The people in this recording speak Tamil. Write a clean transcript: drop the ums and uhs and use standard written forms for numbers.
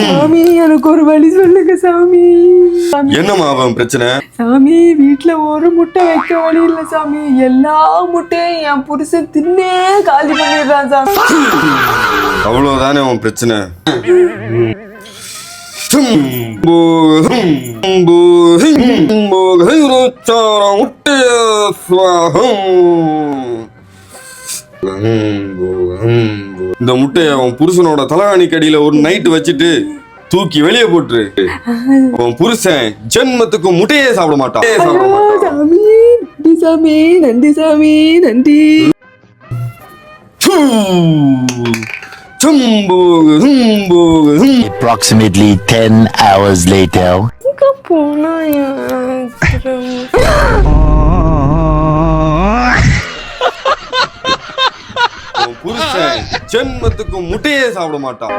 சாமி எனக்கு ஒரு வழி சொல்லுங்க சாமி. என்னம்மா அவன் பிரச்சனை? சாமி வீட்டுல ஒரு முட்டை வைக்க வழி இல்ல சாமி. எல்லா முட்டையும் என் புருஷன் தின்னே காலி பண்ணிடுறான் சாமி. அவ்வளவுதானே அவன் பிரச்சனை. இந்த முட்டைய அவன் புருஷனோட தலகாணிக்கு அடியில ஒரு நைட்டு வச்சுட்டு தூக்கி வெளியே போட்டுரு. அவன் புருஷன் ஜென்மத்துக்கு முட்டையே சாப்பிட மாட்டான். சாமி நன்றி சாமி, நன்றி சாமி, நன்றி. Approximately 10 hours later. போனா புருஷன் ஜென்மத்துக்கு முட்டையே சாப்பிட மாட்டான்.